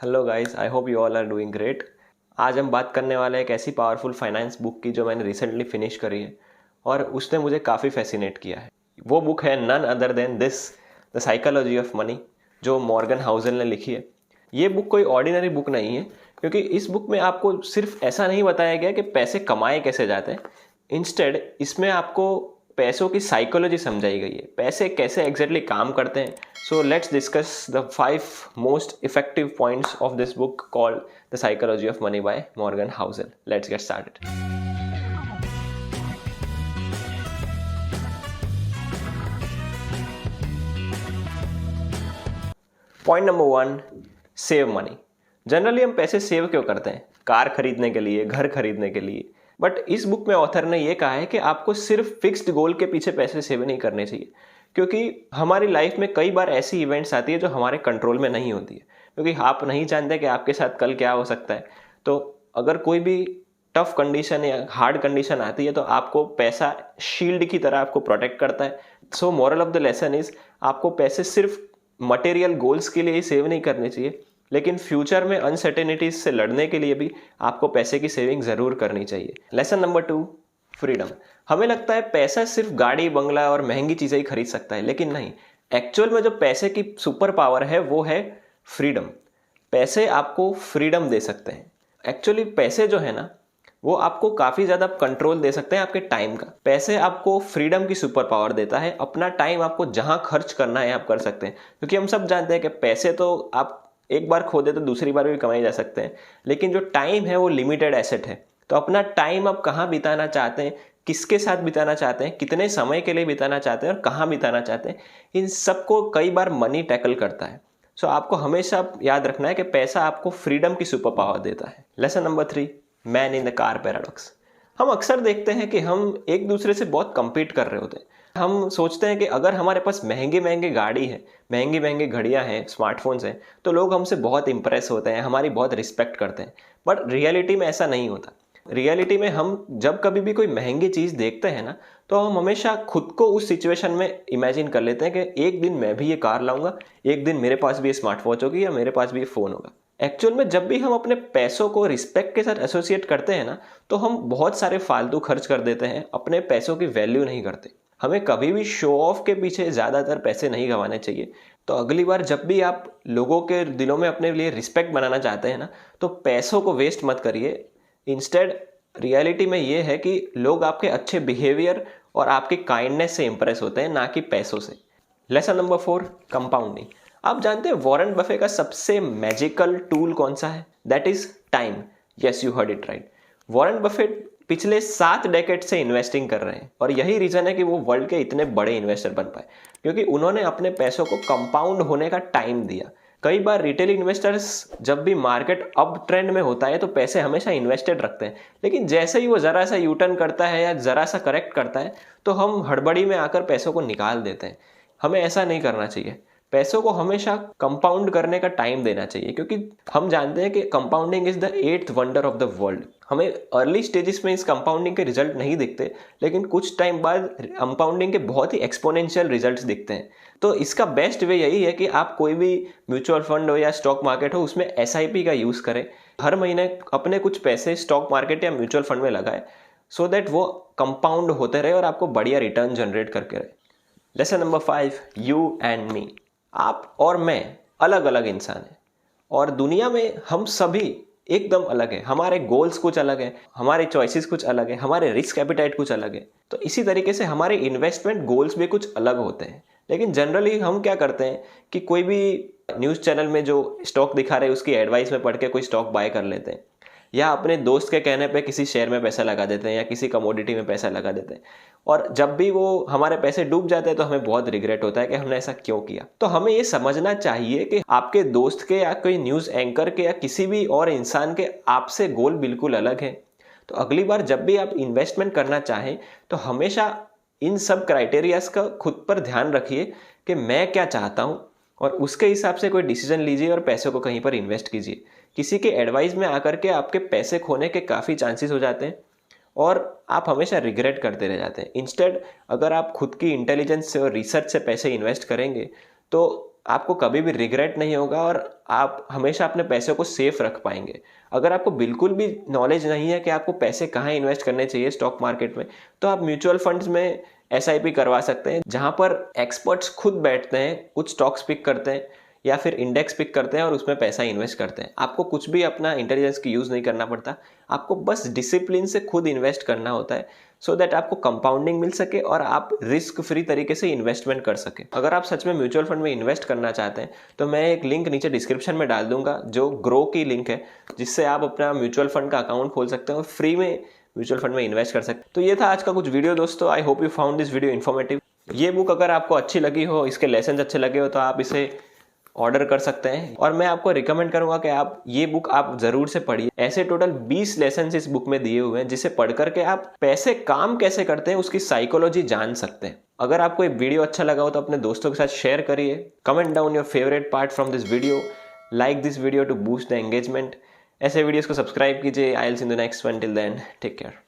Hello guys, I hope you all are doing great. आज हम बात करने वाले हैं एक ऐसी पावरफुल फाइनेंस बुक की जो मैंने रिसेंटली फिनिश करी है और उसने मुझे काफ़ी फैसिनेट किया है। वो बुक है none other than this, the psychology of money, जो मॉर्गन हाउसल ने लिखी है। ये बुक कोई ऑर्डिनरी बुक नहीं है, क्योंकि इस बुक में आपको सिर्फ ऐसा नहीं बताया गया कि पैसे कमाए कैसे जाते हैं। इंस्टेड इसमें आपको पैसों की साइकोलॉजी समझाई गई है, पैसे कैसे एग्जैक्टली काम करते हैं। So let's discuss the 5 most effective points of this book called the psychology of money by Morgan Housel. Let's get started. Point number 1, save money. Generally हम पैसे सेव क्यों करते हैं? कार खरीदने के लिए, घर खरीदने के लिए। बट इस बुक में ऑथर ने यह कहा है कि आपको सिर्फ फिक्स्ड गोल के पीछे पैसे सेव नहीं करने चाहिए, क्योंकि हमारी लाइफ में कई बार ऐसी इवेंट्स आती है जो हमारे कंट्रोल में नहीं होती है, क्योंकि आप नहीं जानते कि आपके साथ कल क्या हो सकता है। तो अगर कोई भी टफ कंडीशन या हार्ड कंडीशन आती है तो आपको पैसा शील्ड की तरह आपको प्रोटेक्ट करता है। सो moral of the lesson is, आपको पैसे सिर्फ मटेरियल गोल्स के लिए ही सेव नहीं करने चाहिए, लेकिन फ्यूचर में अनसर्टेनिटीज से लड़ने के लिए भी आपको पैसे की सेविंग जरूर करनी चाहिए। Lesson number 2, freedom. हमें लगता है पैसा सिर्फ गाड़ी बंगला और महंगी चीजें ही खरीद सकता है, लेकिन नहीं। एक्चुअल में जो पैसे की सुपर पावर है वो है फ्रीडम। पैसे आपको फ्रीडम दे सकते हैं। एक्चुअली पैसे जो है ना, वो आपको काफी ज्यादा कंट्रोल दे सकते हैं आपके टाइम का। पैसे आपको फ्रीडम की सुपर पावर देता है। अपना टाइम आपको जहां खर्च करना है आप कर सकते हैं, क्योंकि हम सब जानते हैं कि पैसे तो आप एक बार खो दे तो दूसरी बार भी कमाए जा सकते हैं, लेकिन जो टाइम है वो लिमिटेड एसेट है। तो अपना टाइम आप कहाँ बिताना चाहते हैं, किसके साथ बिताना चाहते हैं, कितने समय के लिए बिताना चाहते हैं और कहाँ बिताना चाहते हैं, इन सबको कई बार मनी टैकल करता है। सो आपको हमेशा याद रखना है कि पैसा आपको फ्रीडम की सुपर पावर देता है। Lesson number 3, man in the car paradox. हम अक्सर देखते हैं कि हम एक दूसरे से बहुत कंपीट कर रहे होते हैं। हम सोचते हैं कि अगर हमारे पास महंगे महंगे गाड़ी है, महंगी महंगी घड़ियां हैं, स्मार्टफोन्स हैं, तो लोग हमसे बहुत इंप्रेस होते हैं, हमारी बहुत रिस्पेक्ट करते हैं। बट रियलिटी में ऐसा नहीं होता। रियलिटी में हम जब कभी भी कोई महंगी चीज देखते हैं ना, तो हम हमेशा खुद को उस सिचुएशन में इमेजिन कर लेते हैं कि एक दिन मैं भी ये कार लाऊंगा, एक दिन मेरे पास भी ये स्मार्ट वॉच होगी या मेरे पास भी ये फोन होगा। एक्चुअल में जब भी हम अपने पैसों को रिस्पेक्ट के साथ एसोसिएट करते हैं ना, तो हम बहुत सारे फालतू खर्च कर देते हैं, अपने पैसों की वैल्यू नहीं करते। हमें कभी भी शो ऑफ के पीछे ज्यादातर पैसे नहीं गंवाने चाहिए। तो अगली बार जब भी आप लोगों के दिलों में अपने लिए रिस्पेक्ट बनाना चाहते हैं ना, तो पैसों को वेस्ट मत करिए। इंस्टेड रियलिटी में ये है कि लोग आपके अच्छे बिहेवियर और आपके काइंडनेस से इंप्रेस होते हैं, ना कि पैसों से। Lesson number 4, compounding. आप जानते हैं वॉरेन बफे का सबसे मैजिकल टूल कौन सा है? That is time. Yes, you heard it right. Warren Buffett पिछले 7 डेकेड से इन्वेस्टिंग कर रहे हैं, और यही रीजन है कि वो वर्ल्ड के इतने बड़े इन्वेस्टर बन पाए, क्योंकि उन्होंने अपने पैसों को कंपाउंड होने का टाइम दिया। कई बार रिटेल इन्वेस्टर्स जब भी मार्केट अब ट्रेंड में होता है तो पैसे हमेशा इन्वेस्टेड रखते हैं, लेकिन जैसे ही वो जरा सा यू टर्न करता है या जरा सा करेक्ट करता है तो हम हड़बड़ी में आकर पैसों को निकाल देते हैं। हमें ऐसा नहीं करना चाहिए। पैसों को हमेशा कंपाउंड करने का टाइम देना चाहिए, क्योंकि हम जानते हैं कि compounding is the 8th wonder of the world. हमें अर्ली स्टेजेस में इस कंपाउंडिंग के रिजल्ट नहीं दिखते, लेकिन कुछ टाइम बाद कंपाउंडिंग के बहुत ही एक्सपोनेंशियल रिजल्ट्स दिखते हैं। तो इसका बेस्ट वे यही है कि आप कोई भी म्यूचुअल फंड हो या स्टॉक मार्केट हो, उसमें SIP का यूज करें। हर महीने अपने कुछ पैसे स्टॉक मार्केट या म्यूचुअल फंड में लगाए, सो दैट वो कंपाउंड होते रहे और आपको बढ़िया रिटर्न जनरेट करके रहे। Lesson number 5, you and me. आप और मैं अलग अलग इंसान हैं, और दुनिया में हम सभी एकदम अलग है। हमारे गोल्स कुछ अलग है, हमारे चॉइसेस कुछ अलग है, हमारे रिस्क एपिटाइट कुछ अलग है। तो इसी तरीके से हमारे इन्वेस्टमेंट गोल्स भी कुछ अलग होते हैं। लेकिन जनरली हम क्या करते हैं कि कोई भी न्यूज़ चैनल में जो स्टॉक दिखा रहे हैं उसकी एडवाइस में पढ़ के कोई स्टॉक बाय कर लेते हैं, या अपने दोस्त के कहने पे किसी शेयर में पैसा लगा देते हैं या किसी कमोडिटी में पैसा लगा देते हैं। और जब भी वो हमारे पैसे डूब जाते हैं तो हमें बहुत रिग्रेट होता है कि हमने ऐसा क्यों किया। तो हमें ये समझना चाहिए कि आपके दोस्त के या कोई न्यूज़ एंकर के या किसी भी और इंसान के आपसे गोल बिल्कुल अलग है। तो अगली बार जब भी आप इन्वेस्टमेंट करना चाहें तो हमेशा इन सब क्राइटेरियाज का खुद पर ध्यान रखिए कि मैं क्या चाहता हूँ, और उसके हिसाब से कोई डिसीजन लीजिए और पैसों को कहीं पर इन्वेस्ट कीजिए। किसी के एडवाइस में आकर के आपके पैसे खोने के काफ़ी चांसेस हो जाते हैं और आप हमेशा रिग्रेट करते रह जाते हैं। इंस्टेड अगर आप खुद की इंटेलिजेंस से और रिसर्च से पैसे इन्वेस्ट करेंगे तो आपको कभी भी रिग्रेट नहीं होगा और आप हमेशा अपने पैसे को सेफ रख पाएंगे। अगर आपको बिल्कुल भी नॉलेज नहीं है कि आपको पैसे कहाँ इन्वेस्ट करने चाहिए स्टॉक मार्केट में, तो आप म्यूचुअल फंड्स में SIP करवा सकते हैं, जहाँ पर एक्सपर्ट्स खुद बैठते हैं, कुछ स्टॉक्स पिक करते हैं या फिर इंडेक्स पिक करते हैं और उसमें पैसा इन्वेस्ट करते हैं। आपको कुछ भी अपना इंटेलिजेंस की यूज़ नहीं करना पड़ता, आपको बस डिसिप्लिन से खुद इन्वेस्ट करना होता है, सो दैट आपको कंपाउंडिंग मिल सके और आप रिस्क फ्री तरीके से इन्वेस्टमेंट कर सके। अगर आप सच में म्यूचुअल फंड में इन्वेस्ट करना चाहते हैं तो मैं एक लिंक नीचे डिस्क्रिप्शन में डाल दूंगा, जो ग्रो की लिंक है, जिससे आप अपना म्यूचुअल फंड का अकाउंट खोल सकते हैं और फ्री में म्यूचुअल फंड में इन्वेस्ट कर सकते हैं। तो ये था आज का कुछ वीडियो दोस्तों। आई hope you found this video informative. ये बुक अगर आपको अच्छी लगी हो, इसके लेसन अच्छे लगे हो, तो आप इसे ऑर्डर कर सकते हैं और मैं आपको रिकमेंड करूंगा कि आप ये बुक आप जरूर से पढ़िए। ऐसे टोटल 20 लेसन इस बुक में दिए हुए हैं, जिसे पढ़ करके आप पैसे काम कैसे करते हैं उसकी साइकोलॉजी जान सकते हैं। अगर आपको ये वीडियो अच्छा लगा हो तो अपने दोस्तों के साथ शेयर करिए। Comment down your favourite part from this video, like this video to boost the engagement. ऐसे वीडियोस को सब्सक्राइब कीजिए। I will see in the next one. Till then take care.